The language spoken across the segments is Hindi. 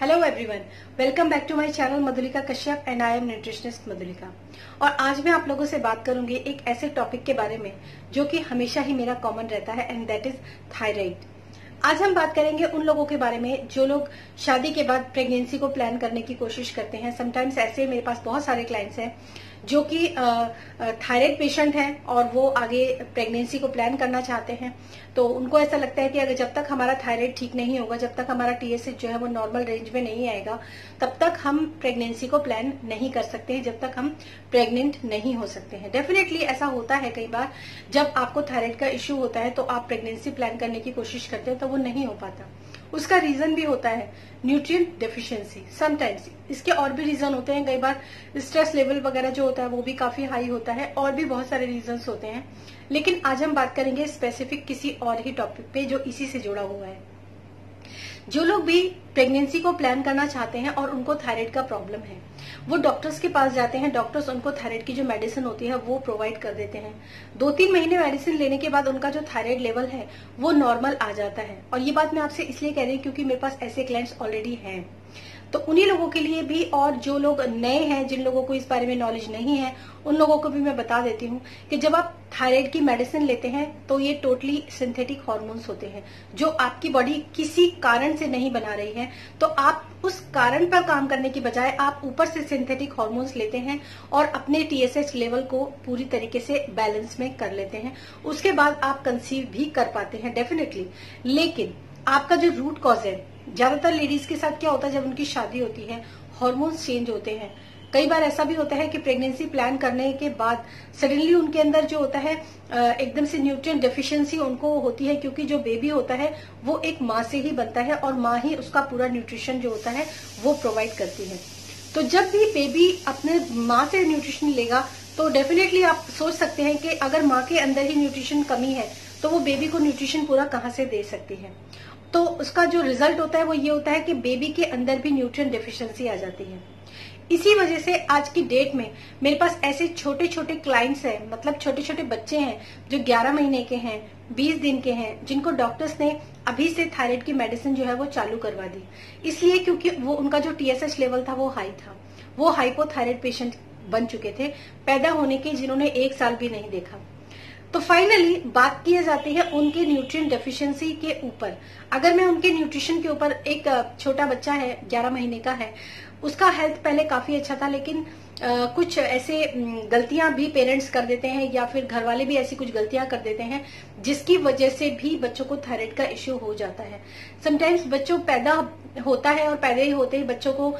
Hello everyone, welcome back to my channel Madhulika Kashyap and I am nutritionist Madhulika. और आज मैं आप लोगों से बात करूंगी एक ऐसे टॉपिक के बारे में जो कि हमेशा ही मेरा कॉमन रहता है एंड दैट इज थायराइड। आज हम बात करेंगे उन लोगों के बारे में जो लोग शादी के बाद प्रेगनेंसी को प्लान करने की कोशिश करते हैं। समटाइम्स ऐसे मेरे पास बहुत सारे क्लाइंट्स हैं जो कि थायराइड पेशेंट हैं और वो आगे प्रेगनेंसी को प्लान करना चाहते हैं। तो उनको ऐसा लगता है कि अगर जब तक हमारा थायराइड ठीक नहीं होगा, जब तक हमारा टीएसएच जो है वो नॉर्मल रेंज में नहीं आएगा, तब तक हम प्रेगनेंसी को प्लान नहीं कर सकते हैं, जब तक हम प्रेग्नेंट नहीं हो सकते हैं। डेफिनेटली ऐसा होता है कई बार, जब आपको थायराइड का इश्यू होता है तो आप प्रेगनेंसी प्लान करने की कोशिश करते हैं तो वो नहीं हो पाता। उसका रीजन भी होता है न्यूट्रिएंट डेफिशिएंसी। समटाइम्स इसके और भी रीजन होते हैं, कई बार स्ट्रेस लेवल वगैरह जो होता है वो भी काफी हाई होता है, और भी बहुत सारे रीजंस होते हैं। लेकिन आज हम बात करेंगे स्पेसिफिक किसी और ही टॉपिक पे जो इसी से जुड़ा हुआ है। जो लोग भी प्रेगनेंसी को प्लान करना चाहते हैं और उनको थायराइड का प्रॉब्लम है, वो डॉक्टर्स के पास जाते हैं। डॉक्टर्स उनको थायराइड की जो मेडिसिन होती है वो प्रोवाइड कर देते हैं। 2-3 महीने मेडिसिन लेने के बाद उनका जो थायराइड लेवल है वो नॉर्मल आ जाता है। और ये बात मैं आपसे इसलिए कह रही हूँ क्योंकि मेरे पास ऐसे क्लाइंट्स ऑलरेडी हैं। तो उन्हीं लोगों के लिए भी, और जो लोग नए हैं, जिन लोगों को इस बारे में नॉलेज नहीं है, उन लोगों को भी मैं बता देती हूँ कि जब आप थायराइड की मेडिसिन लेते हैं तो ये टोटली सिंथेटिक हार्मोन्स होते हैं जो आपकी बॉडी किसी कारण से नहीं बना रही है। तो आप उस कारण पर काम करने की बजाय आप ऊपर से सिंथेटिक हार्मोन्स लेते हैं और अपने टीएसएच लेवल को पूरी तरीके से बैलेंस में कर लेते हैं। उसके बाद आप कंसीव भी कर पाते हैं डेफिनेटली। लेकिन आपका जो रूट कॉज है, ज्यादातर लेडीज के साथ क्या होता है, जब उनकी शादी होती है हार्मोन्स चेंज होते हैं। कई बार ऐसा भी होता है कि प्रेगनेंसी प्लान करने के बाद सडनली उनके अंदर जो होता है एकदम से न्यूट्रिएंट डेफिशिएंसी उनको होती है, क्योंकि जो बेबी होता है वो एक माँ से ही बनता है और माँ ही उसका पूरा न्यूट्रिशन जो होता है वो प्रोवाइड करती है। तो जब भी बेबी अपने माँ से न्यूट्रिशन लेगा तो डेफिनेटली आप सोच सकते हैं कि अगर माँ के अंदर ही न्यूट्रिशन कमी है तो वो बेबी को न्यूट्रिशन पूरा कहाँ से दे सकती है। तो उसका जो रिजल्ट होता है वो ये होता है कि बेबी के अंदर भी न्यूट्रिएंट डेफिशिएंसी आ जाती है। इसी वजह से आज की डेट में मेरे पास ऐसे छोटे छोटे क्लाइंट्स हैं, मतलब छोटे छोटे बच्चे हैं जो 11 महीने के हैं, 20 दिन के हैं, जिनको डॉक्टर्स ने अभी से थायराइड की मेडिसिन जो है वो चालू करवा दी। इसलिए क्योंकि वो उनका जो टीएसएच लेवल था वो हाई था। वो हाइपोथायराइड पेशेंट बन चुके थे पैदा होने के, जिन्होंने 1 साल भी नहीं देखा। तो फाइनली बात की जाती है उनके न्यूट्रिएंट डेफिशिएंसी के ऊपर। अगर मैं उनके न्यूट्रिशन के ऊपर, एक छोटा बच्चा है 11 महीने का है, उसका हेल्थ पहले काफी अच्छा था, लेकिन कुछ ऐसे गलतियां भी पेरेंट्स कर देते हैं या फिर घर वाले भी ऐसी कुछ गलतियां कर देते हैं जिसकी वजह से भी बच्चों को थायराइड का इश्यू हो जाता है। समटाइम्स बच्चों पैदा होता है और पैदा ही होते ही बच्चों को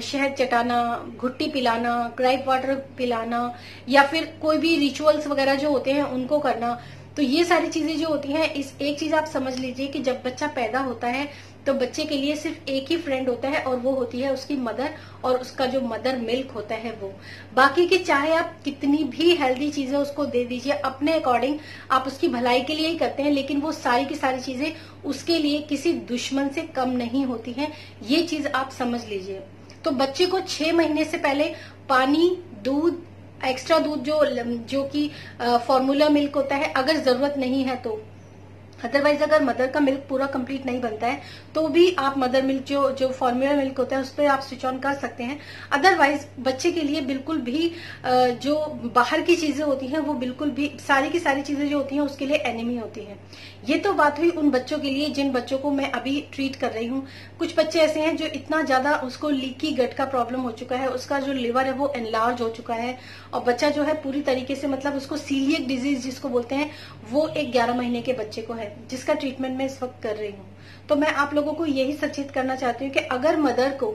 शहद चटाना, घुट्टी पिलाना, ग्राइप वाटर पिलाना या फिर कोई भी रिचुअल्स वगैरह जो होते हैं उनको करना। तो ये सारी चीजें जो होती हैं, इस एक चीज आप समझ लीजिए कि जब बच्चा पैदा होता है तो बच्चे के लिए सिर्फ एक ही फ्रेंड होता है और वो होती है उसकी मदर, और उसका जो मदर मिल्क होता है वो। बाकी की चाहे आप कितनी भी हेल्दी चीजें उसको दे दीजिए, अपने अकॉर्डिंग आप उसकी भलाई के लिए ही करते हैं, लेकिन वो सारी की सारी चीजें उसके लिए किसी दुश्मन से कम नहीं होती हैं। ये चीज आप समझ लीजिए। तो बच्चे को 6 महीने से पहले पानी, दूध, एक्स्ट्रा दूध जो कि फॉर्मूला मिल्क होता है, अगर जरूरत नहीं है तो, अदरवाइज अगर मदर का मिल्क पूरा कंप्लीट नहीं बनता है तो भी आप मदर मिल्क जो फॉर्मूला मिल्क होता है उस पर आप स्विच ऑन कर सकते हैं। अदरवाइज बच्चे के लिए बिल्कुल भी जो बाहर की चीजें होती हैं वो बिल्कुल भी, सारी की सारी चीजें जो होती हैं उसके लिए एनिमी होती है। ये तो बात हुई उन बच्चों के लिए जिन बच्चों को मैं अभी ट्रीट कर रही हूँ। कुछ बच्चे ऐसे हैं जो इतना ज्यादा उसको लीकी गट का प्रॉब्लम हो चुका है, उसका जो लिवर है वो एनलार्ज हो चुका है और बच्चा जो है पूरी तरीके से, मतलब उसको सीलिएक डिजीज जिसको बोलते हैं, वो एक 11 महीने के बच्चे को है, जिसका ट्रीटमेंट मैं इस वक्त कर रही हूँ। तो मैं आप लोगों को यही सचेत करना चाहती हूँ कि अगर मदर को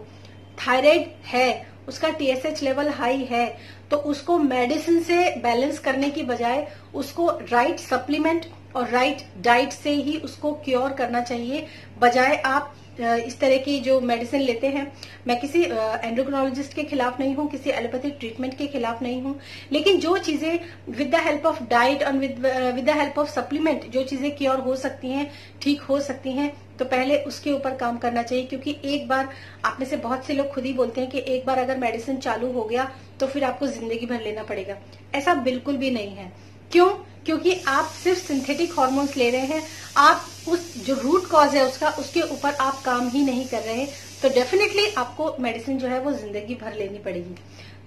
थायराइड है, उसका टीएसएच लेवल हाई है, तो उसको मेडिसिन से बैलेंस करने की बजाय उसको राइट सप्लीमेंट और राइट डाइट से ही उसको क्योर करना चाहिए, बजाय आप इस तरह की जो मेडिसिन लेते हैं। मैं किसी एंडोक्रिनोलॉजिस्ट के खिलाफ नहीं हूँ, किसी एलोपैथिक ट्रीटमेंट के खिलाफ नहीं हूँ, लेकिन जो चीजें with the help of diet और with the help of supplement जो चीजें क्योर हो सकती हैं, ठीक हो सकती हैं, तो पहले उसके ऊपर काम करना चाहिए। क्योंकि एक बार, आप में से बहुत से लोग खुद ही बोलते हैं कि एक बार अगर मेडिसिन चालू हो गया तो फिर आपको जिंदगी भर लेना पड़ेगा। ऐसा बिल्कुल भी नहीं है। क्यों? क्योंकि आप सिर्फ सिंथेटिक हार्मोन्स ले रहे हैं। आप उस जो रूट कॉज है उसके ऊपर आप काम ही नहीं कर रहे, तो डेफिनेटली आपको मेडिसिन जो है वो जिंदगी भर लेनी पड़ेगी।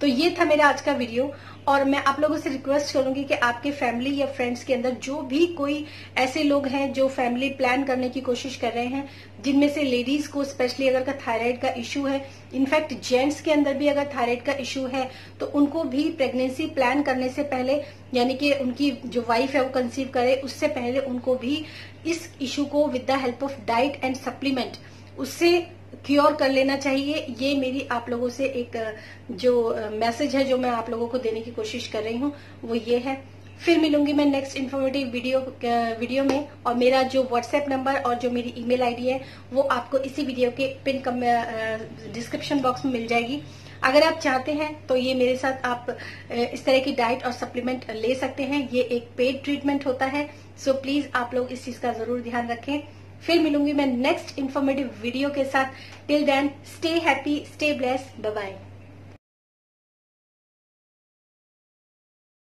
तो ये था मेरा आज का वीडियो, और मैं आप लोगों से रिक्वेस्ट करूंगी कि आपके फैमिली या फ्रेंड्स के अंदर जो भी कोई ऐसे लोग हैं जो फैमिली प्लान करने की कोशिश कर रहे हैं, जिनमें से लेडीज को स्पेशली अगर थायराइड का इश्यू है, इनफैक्ट जेंट्स के अंदर भी अगर थायराइड का इश्यू है, तो उनको भी प्रेगनेंसी प्लान करने से पहले, यानी कि उनकी जो वाइफ है वो कंसीव करे उससे पहले, उनको भी इस इश्यू को with the help of diet and supplement उससे क्योर कर लेना चाहिए। ये मेरी आप लोगों से एक जो मैसेज है जो मैं आप लोगों को देने की कोशिश कर रही हूँ वो ये है। फिर मिलूंगी मैं नेक्स्ट इन्फॉर्मेटिव वीडियो में, और मेरा जो व्हाट्सएप नंबर और जो मेरी ईमेल आईडी है वो आपको इसी वीडियो के पिन डिस्क्रिप्शन बॉक्स में मिल जाएगी। अगर आप चाहते हैं तो ये मेरे साथ आप इस तरह की डाइट और सप्लीमेंट ले सकते हैं। ये एक पेड ट्रीटमेंट होता है, सो प्लीज आप लोग इस चीज का जरूर ध्यान रखें। फिर मिलूंगी मैं नेक्स्ट इन्फॉर्मेटिव वीडियो के साथ। Till then stay happy, stay blessed, bye bye.